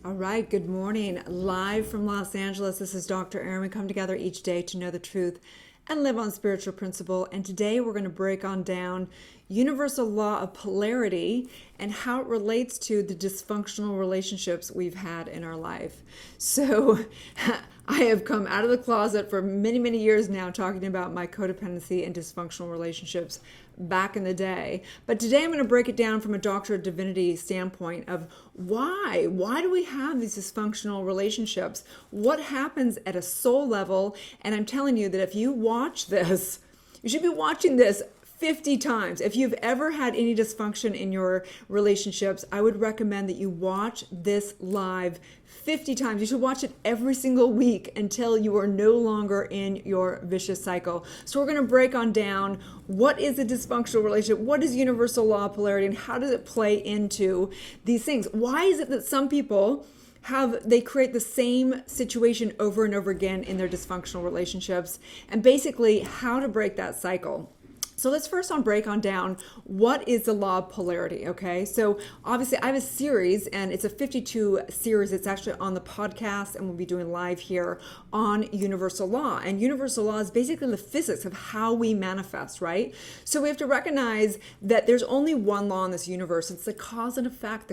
All right, good morning. Live from Los Angeles, this is Dr. Erin. We come together each day to know the truth and live on spiritual principle. And today we're going to break on down universal law of polarity and how it relates to the dysfunctional relationships we've had in our life. So I have come out of the closet for many, many years now talking about my codependency and dysfunctional relationships back in the day. But today I'm going to break it down from a Doctor of Divinity standpoint of why. Why do we have these dysfunctional relationships? What happens at a soul level? And I'm telling you that if you watch this, you should be watching this 50 times. If you've ever had any dysfunction in your relationships, I would recommend that you watch this live 50 times. You should watch it every single week until you are no longer in your vicious cycle. So we're going to break on down what is a dysfunctional relationship, what is universal law of polarity, and how does it play into these things? Why is it that some people they create the same situation over and over again in their dysfunctional relationships, and basically how to break that cycle? So let's first break on down what is the law of polarity, okay? So obviously I have a series, and it's a 52 series. It's actually on the podcast, and we'll be doing live here on universal law. And universal law is basically the physics of how we manifest, right? So we have to recognize that there's only one law in this universe. It's the cause and effect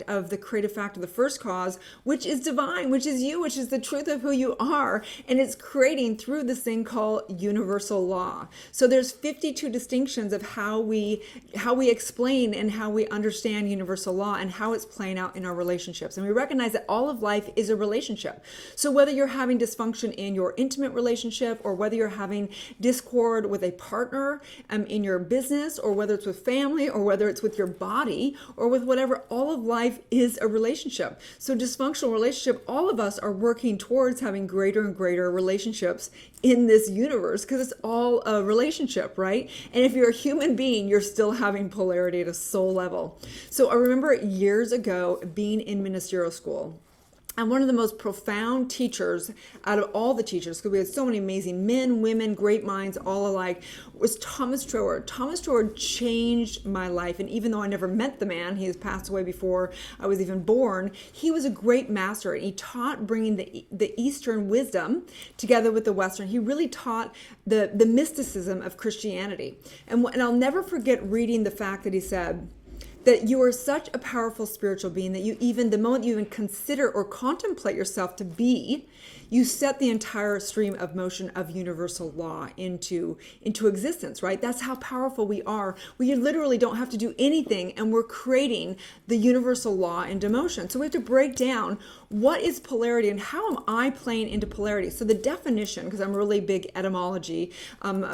of the creative fact of the first cause, which is divine, which is you, which is the truth of who you are. And it's creating through this thing called universal law. So there's 52 distinctions of how we explain and how we understand universal law and how it's playing out in our relationships. And we recognize that all of life is a relationship. So whether you're having dysfunction in your intimate relationship, or whether you're having discord with a partner in your business, or whether it's with family, or whether it's with your body, or with whatever, all of life is a relationship. So dysfunctional relationship, all of us are working towards having greater and greater relationships in this universe, because it's all a relationship, right? And if you're a human being, you're still having polarity at a soul level. So I remember years ago being in ministerial school, and one of the most profound teachers out of all the teachers, because we had so many amazing men, women, great minds, all alike, was Thomas Troward. Thomas Troward changed my life. And even though I never met the man, he has passed away before I was even born, he was a great master. And he taught bringing the Eastern wisdom together with the Western. He really taught the mysticism of Christianity. And I'll never forget reading the fact that he said, that you are such a powerful spiritual being that the moment you even consider or contemplate yourself to be, you set the entire stream of motion of universal law into existence, right? That's how powerful we are. We literally don't have to do anything, and we're creating the universal law into motion. So we have to break down what is polarity and how am I playing into polarity. So the definition, because I'm a really big etymology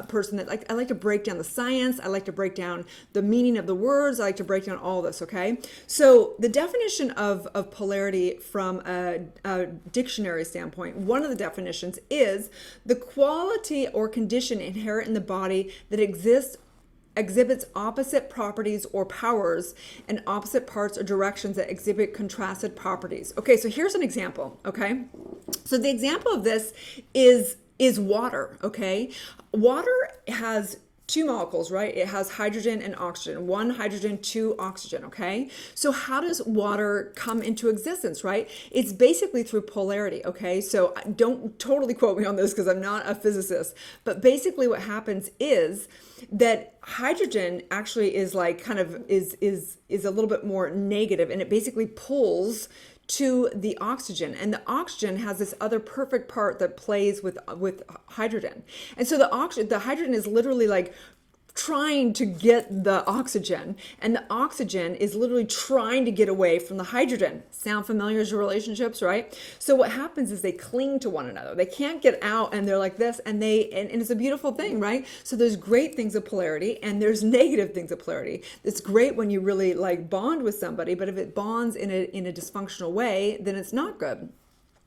person, that I like to break down the science, I like to break down the meaning of the words, I like to break down all this, okay? So the definition of polarity from a dictionary standpoint, one of the definitions is the quality or condition inherent in the body that exhibits opposite properties or powers, and opposite parts or directions that exhibit contrasted properties. Okay, so here's an example, okay? So the example of this is water, okay? Water has two molecules, right? It has hydrogen and oxygen, one hydrogen, two oxygen, okay? So how does water come into existence, right? It's basically through polarity, okay? So don't totally quote me on this because I'm not a physicist, but basically what happens is that hydrogen actually is like is a little bit more negative, and it basically pulls to the oxygen, and the oxygen has this other perfect part that plays with hydrogen. And so the hydrogen is literally like trying to get the oxygen, and the oxygen is literally trying to get away from the hydrogen. Sound familiar as your relationships, right? So what happens is they cling to one another. They can't get out, and they're like this, and it's a beautiful thing, right? So there's great things of polarity, and there's negative things of polarity. It's great when you really like bond with somebody, but if it bonds in a dysfunctional way, then it's not good.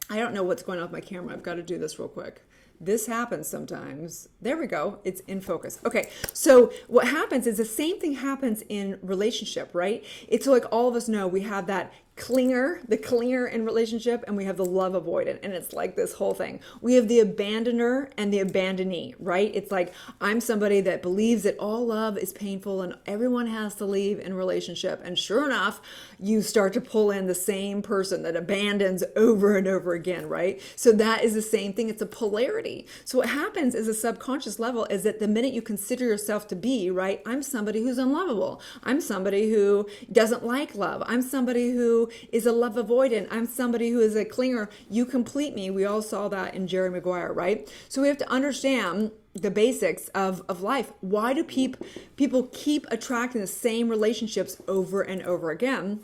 I don't know what's going on with my camera. I've got to do this real quick. This happens sometimes. There we go. It's in focus. Okay. So what happens is the same thing happens in relationship, right? It's like all of us know we have that the clinger in relationship, and we have the love avoidant. And it's like this whole thing. We have the abandoner and the abandonee, right? It's like, I'm somebody that believes that all love is painful and everyone has to leave in relationship. And sure enough, you start to pull in the same person that abandons over and over again, right? So that is the same thing. It's a polarity. So what happens is a subconscious level is that the minute you consider yourself to be, right, I'm somebody who's unlovable. I'm somebody who doesn't like love. I'm somebody who is a love avoidant. I'm somebody who is a clinger. You complete me. We all saw that in Jerry Maguire, right? So we have to understand the basics of life. Why do people keep attracting the same relationships over and over again?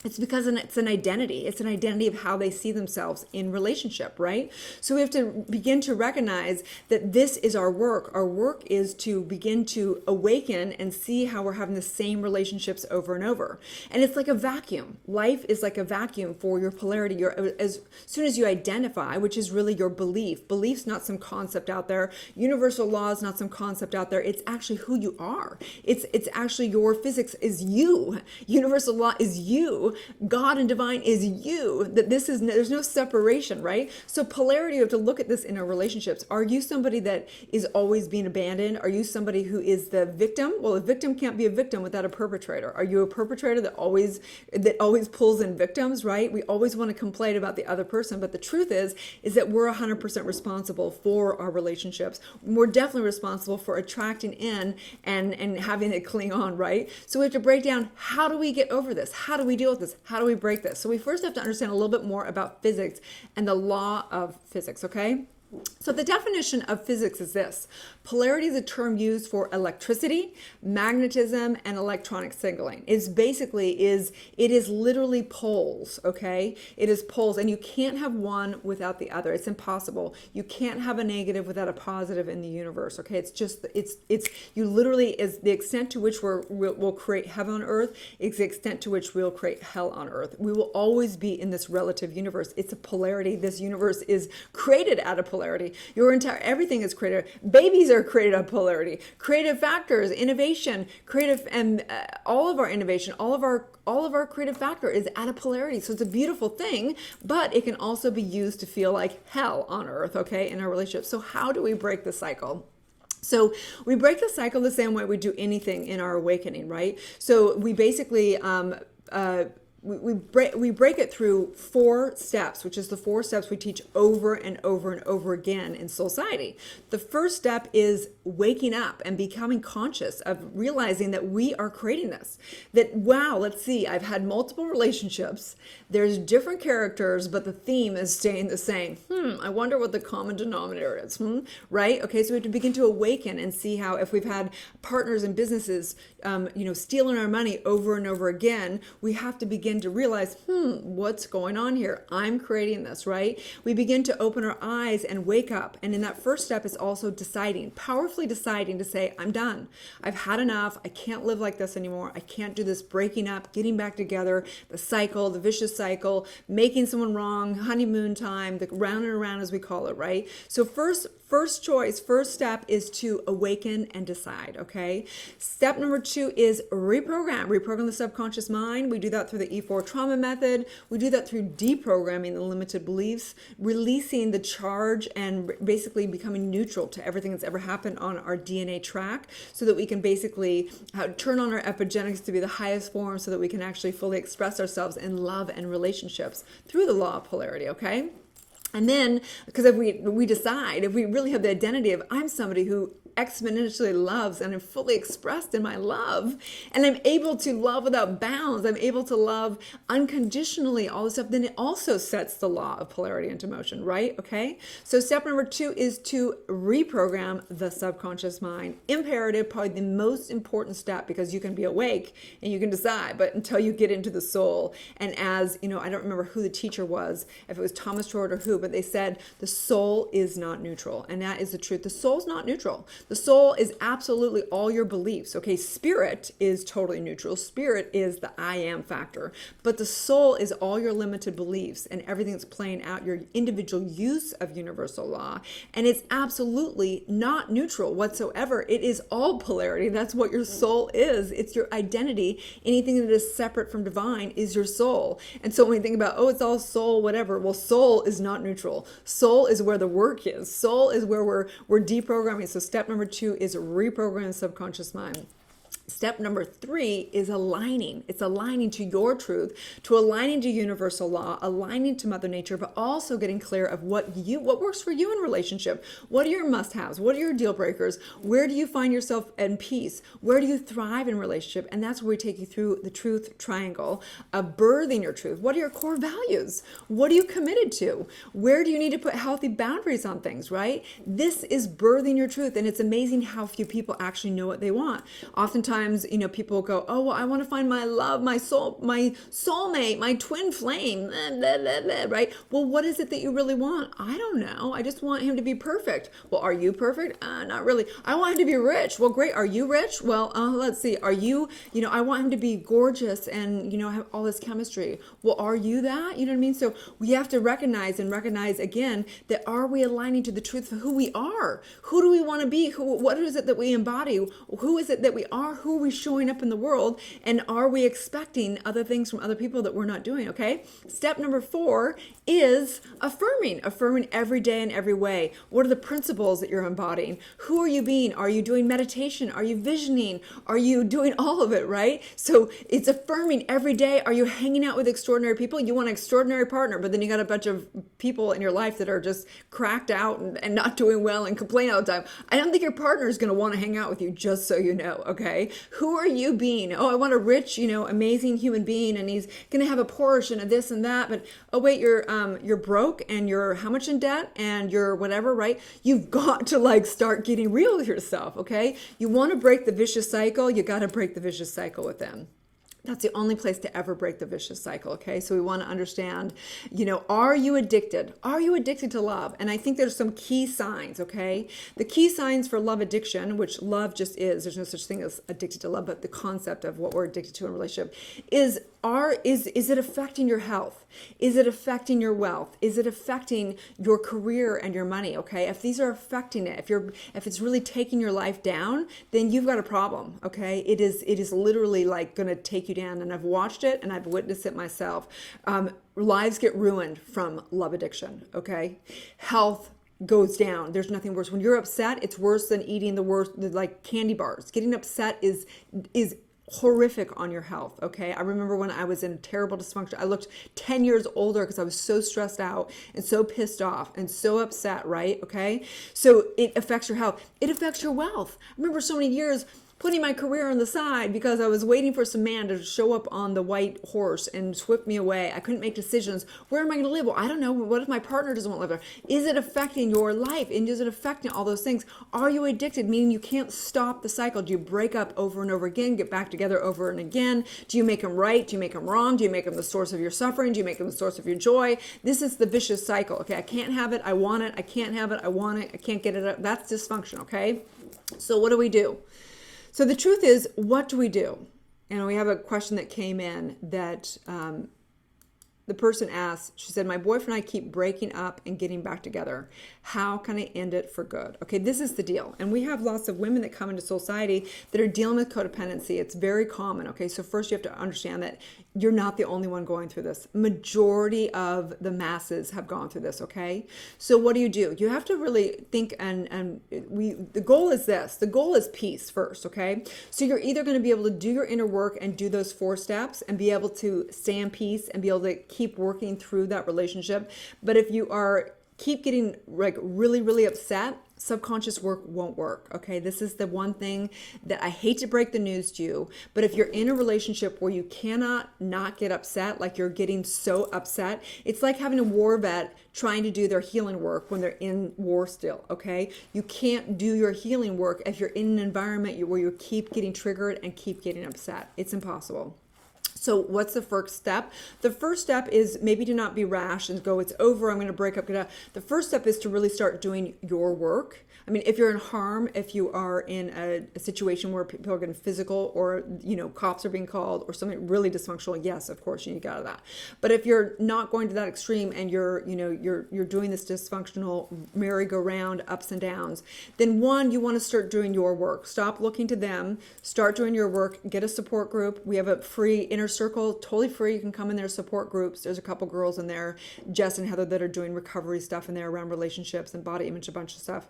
It's because it's an identity. It's an identity of how they see themselves in relationship, right? So we have to begin to recognize that this is our work. Our work is to begin to awaken and see how we're having the same relationships over and over. And it's like a vacuum. Life is like a vacuum for your polarity. As soon as you identify, which is really your belief. Belief's not some concept out there. Universal law is not some concept out there. It's actually who you are. It's actually your physics is you. Universal law is you. God and divine is you. That there's no separation, right? So polarity, you have to look at this in our relationships. Are you somebody that is always being abandoned? Are you somebody who is the victim? Well, a victim can't be a victim without a perpetrator. Are you a perpetrator that always pulls in victims, right? We always want to complain about the other person, but the truth is that we're 100% responsible for our relationships. We're definitely responsible for attracting in and having it cling on, right? So we have to break down, how do we get over this? How do we deal with this? How do we break this? So we first have to understand a little bit more about physics and the law of physics, okay? So the definition of physics is this. Polarity is a term used for electricity, magnetism, and electronic signaling. It is literally poles, okay? It is poles, and you can't have one without the other. It's impossible. You can't have a negative without a positive in the universe, okay? You literally, is the extent to which we'll create heaven on earth is the extent to which we'll create hell on earth. We will always be in this relative universe. It's a polarity. This universe is created out of polarity. Everything is created. Babies are created out of polarity. Creative factors, innovation, all of our innovation, all of our creative factor is out of polarity. So it's a beautiful thing, but it can also be used to feel like hell on earth, okay, in our relationship. So how do we break the cycle? So we break the cycle the same way we do anything in our awakening, right? So we basically we break it through 4 steps, which is the 4 steps we teach over and over and over again in society. The first step is waking up and becoming conscious of realizing that we are creating this. That, wow, let's see, I've had multiple relationships. There's different characters, but the theme is staying the same. I wonder what the common denominator is, right? Okay, so we have to begin to awaken and see how, if we've had partners and businesses, stealing our money over and over again, we have to begin to realize, what's going on here? I'm creating this, right? We begin to open our eyes and wake up. And in that first step is also powerfully deciding to say, I'm done. I've had enough. I can't live like this anymore. I can't do this breaking up, getting back together, the cycle, the vicious cycle, making someone wrong, honeymoon time, the round and around as we call it, right? So first step is to awaken and decide, okay? Step number 2 is reprogram the subconscious mind. We do that through the E4 trauma method. We do that through deprogramming the limited beliefs, releasing the charge, and basically becoming neutral to everything that's ever happened on our DNA track, so that we can basically turn on our epigenetics to be the highest form, so that we can actually fully express ourselves in love and relationships through the law of polarity, okay? And then, because if we decide, if we really have the identity of, I'm somebody who exponentially loves and I'm fully expressed in my love, and I'm able to love without bounds, I'm able to love unconditionally, all this stuff, then it also sets the law of polarity into motion, right? Okay, so step number 2 is to reprogram the subconscious mind. Imperative, probably the most important step, because you can be awake and you can decide, but until you get into the soul, and as I don't remember who the teacher was, if it was Thomas Short or who, but they said the soul is not neutral, and that is the truth. The soul's not neutral. The soul is absolutely all your beliefs. Okay, spirit is totally neutral. Spirit is the I am factor. But the soul is all your limited beliefs and everything that's playing out your individual use of universal law. And it's absolutely not neutral whatsoever. It is all polarity. That's what your soul is. It's your identity. Anything that is separate from divine is your soul. And so when we think about, oh, it's all soul, whatever. Well, soul is not neutral. Soul is where the work is. Soul is where we're deprogramming. So step number 2 is reprogramming the subconscious mind. Step number 3 is aligning. It's aligning to your truth, to aligning to universal law, aligning to Mother Nature, but also getting clear of what works for you in relationship. What are your must-haves? What are your deal breakers? Where do you find yourself in peace? Where do you thrive in relationship? And that's where we take you through the truth triangle of birthing your truth. What are your core values? What are you committed to? Where do you need to put healthy boundaries on things, right? This is birthing your truth, and it's amazing how few people actually know what they want. Oftentimes, people go, oh, well, I want to find my love, my soul, my soulmate, my twin flame, blah, blah, blah, right? Well, what is it that you really want? I don't know. I just want him to be perfect. Well, are you perfect? Not really. I want him to be rich. Well, great. Are you rich? Well, let's see. Are you, I want him to be gorgeous and, have all this chemistry. Well, are you that? You know what I mean? So we have to recognize again that are we aligning to the truth of who we are? Who do we want to be? What is it that we embody? Who is it that we are? Who are we showing up in the world? And are we expecting other things from other people that we're not doing? Okay. Step number 4 is affirming every day in every way. What are the principles that you're embodying? Who are you being? Are you doing meditation? Are you visioning? Are you doing all of it, right? So it's affirming every day. Are you hanging out with extraordinary people? You want an extraordinary partner, but then you got a bunch of people in your life that are just cracked out and not doing well and complain all the time. I don't think your partner is going to want to hang out with you, just so you know, okay? Who are you being? Oh, I want a rich, amazing human being, and he's going to have a Porsche and a this and that. But oh wait, you're broke and you're how much in debt and you're whatever, right? You've got to start getting real with yourself, okay? You want to break the vicious cycle. You got to break the vicious cycle with them. That's the only place to ever break the vicious cycle, okay? So we want to understand, are you addicted? Are you addicted to love? And I think there's some key signs, okay? The key signs for love addiction, which love just is, there's no such thing as addicted to love, but the concept of what we're addicted to in a relationship is it affecting your health? Is it affecting your wealth? Is it affecting your career and your money, okay? If these are affecting it, if it's really taking your life down, then you've got a problem, okay? It is literally going to take you down, and I've watched it and I've witnessed it myself. Lives get ruined from love addiction, okay? Health goes down. There's nothing worse. When you're upset, it's worse than eating the candy bars. Getting upset is horrific on your health, okay? I remember when I was in terrible dysfunction, I looked 10 years older because I was so stressed out and so pissed off and so upset, right? Okay? So it affects your health. It affects your wealth. I remember so many years putting my career on the side because I was waiting for some man to show up on the white horse and sweep me away. I couldn't make decisions. Where am I going to live? Well, I don't know. What if my partner doesn't want to live there? Is it affecting your life? And is it affecting all those things? Are you addicted? Meaning you can't stop the cycle. Do you break up over and over again, get back together over and again? Do you make them right? Do you make them wrong? Do you make them the source of your suffering? Do you make them the source of your joy? This is the vicious cycle, okay? I can't have it. I want it. I can't have it. I want it. I can't get it. That's dysfunction, okay? So what do we do? So the truth is, what do we do? And we have a question that came in that the person asked. She said, my boyfriend and I keep breaking up and getting back together. How can I end it for good? Okay, this is the deal. And we have lots of women that come into society that are dealing with codependency. It's very common, okay? So first you have to understand that you're not the only one going through this. Majority of the masses have gone through this, okay? So what do? You have to really think, the goal is this. The goal is peace first, okay? So you're either going to be able to do your inner work and do those 4 steps and be able to stay in peace and be able to keep working through that relationship. But if you keep getting really, really upset, subconscious work won't work, okay? This is the one thing that I hate to break the news to you, but if you're in a relationship where you cannot not get upset, like you're getting so upset, it's like having a war vet trying to do their healing work when they're in war still, okay? You can't do your healing work if you're in an environment where you keep getting triggered and keep getting upset. It's impossible. So what's the first step? The first step is maybe to not be rash and go, it's over, I'm going to break up. The first step is to really start doing your work. I mean, if you're in harm, if you are in a situation where people are getting physical, or, cops are being called, or something really dysfunctional, yes, of course, you need to get out of that. But if you're not going to that extreme and you're doing this dysfunctional merry-go-round ups and downs, then one, you want to start doing your work. Stop looking to them, start doing your work, get a support group. We have a free inner circle, totally free. You can come in there, support groups. There's a couple girls in there, Jess and Heather, that are doing recovery stuff in there around relationships and body image, a bunch of stuff.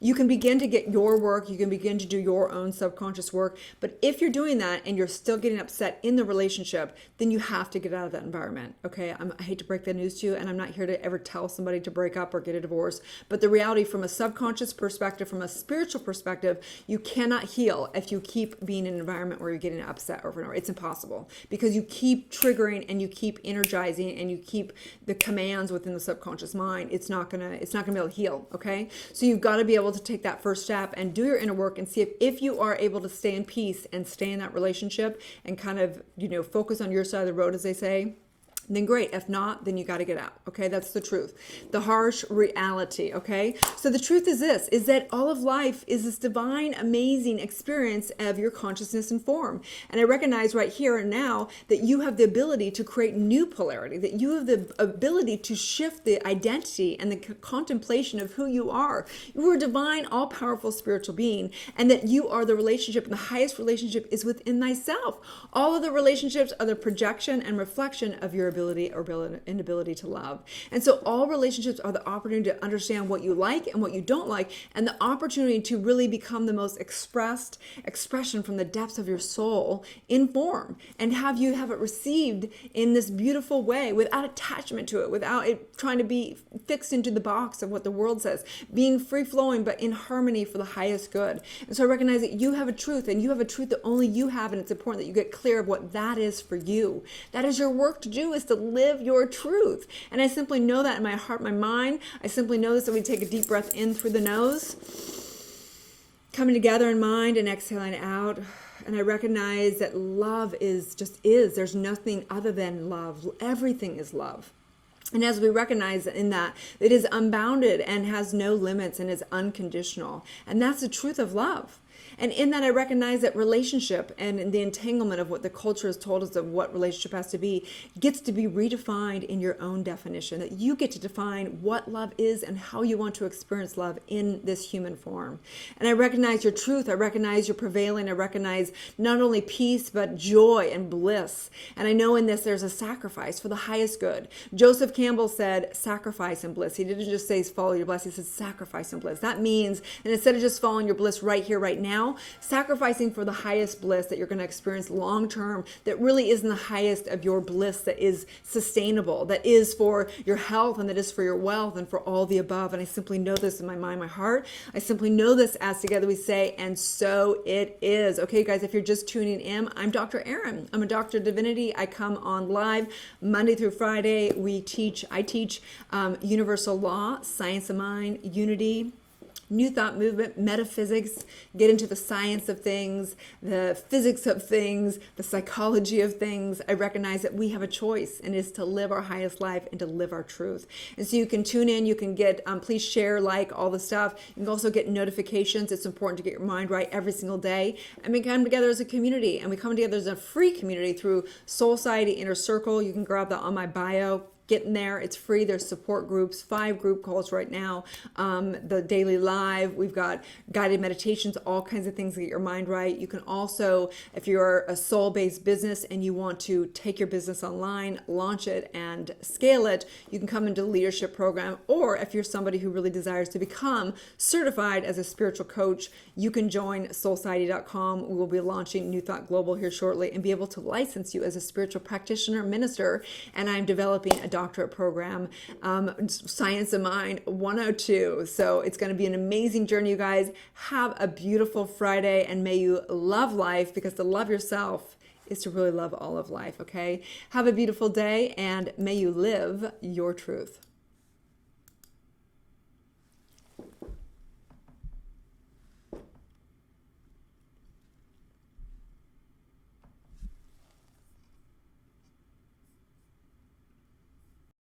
You can begin to get your work. You can begin to do your own subconscious work. But if you're doing that and you're still getting upset in the relationship, then you have to get out of that environment. Okay. I hate to break that news to you, and I'm not here to ever tell somebody to break up or get a divorce. But the reality, from a subconscious perspective, from a spiritual perspective, you cannot heal if you keep being in an environment where you're getting upset over and over. It's impossible, because you keep triggering and you keep energizing and you keep the commands within the subconscious mind. It's not gonna be able to heal. Okay. So you've got to be able to take that first step and do your inner work and see if you are able to stay in peace and stay in that relationship and kind of, focus on your side of the road, as they say. Then great. If not, then you got to get out. Okay. That's the truth. The harsh reality. Okay. So the truth is this, is that all of life is this divine, amazing experience of your consciousness and form. And I recognize right here and now that you have the ability to create new polarity, that you have the ability to shift the identity and the contemplation of who you are. You are a divine, all powerful spiritual being, and that you are the relationship, and the highest relationship is within thyself. All of the relationships are the projection and reflection of your ability or inability to love. And so all relationships are the opportunity to understand what you like and what you don't like, and the opportunity to really become the most expression from the depths of your soul in form, and have it received in this beautiful way, without attachment to it, without it trying to be fixed into the box of what the world says, being free flowing, but in harmony for the highest good. And so I recognize that you have a truth, and you have a truth that only you have, and it's important that you get clear of what that is for you. That is your work to do, is to live your truth. And I simply know that in my heart, my mind. I simply know this, that we take a deep breath in through the nose, coming together in mind, and exhaling out. And I recognize that love is. There's nothing other than love. Everything is love. And as we recognize in that, it is unbounded and has no limits and is unconditional. And that's the truth of love. And in that, I recognize that relationship and the entanglement of what the culture has told us of what relationship has to be gets to be redefined in your own definition, that you get to define what love is and how you want to experience love in this human form. And I recognize your truth. I recognize your prevailing. I recognize not only peace, but joy and bliss. And I know in this, there's a sacrifice for the highest good. Joseph Campbell said sacrifice and bliss. He didn't just say follow your bliss. He said sacrifice and bliss. That means, and instead of just following your bliss right here, right now, sacrificing for the highest bliss that you're going to experience long term, that really is in the highest of your bliss, that is sustainable, that is for your health, and that is for your wealth, and for all the above. And I simply know this in my mind, my heart. I simply know this as together we say, and so it is. Okay, guys, if you're just tuning in, I'm Dr. Erin. I'm a doctor of divinity. I come on live Monday through Friday. I teach universal law, science of mind, unity, New Thought movement, metaphysics, get into the science of things, the physics of things, the psychology of things. I recognize that we have a choice, and it's to live our highest life and to live our truth. And so you can tune in, you can get, please share, like, all the stuff. You can also get notifications. It's important to get your mind right every single day. And we come together as a community, and we come together as a free community through Soul Society Inner Circle. You can grab that on my bio. Get in there. It's free. There's support groups, 5 group calls right now. The daily live. We've got guided meditations, all kinds of things to get your mind right. You can also, if you're a soul-based business and you want to take your business online, launch it and scale it, you can come into the leadership program. Or if you're somebody who really desires to become certified as a spiritual coach, you can join soulsociety.com. We will be launching New Thought Global here shortly and be able to license you as a spiritual practitioner, minister. And I'm developing a doctorate program, Science of Mind 102. So it's going to be an amazing journey, you guys. Have a beautiful Friday, and may you love life, because to love yourself is to really love all of life, okay? Have a beautiful day, and may you live your truth.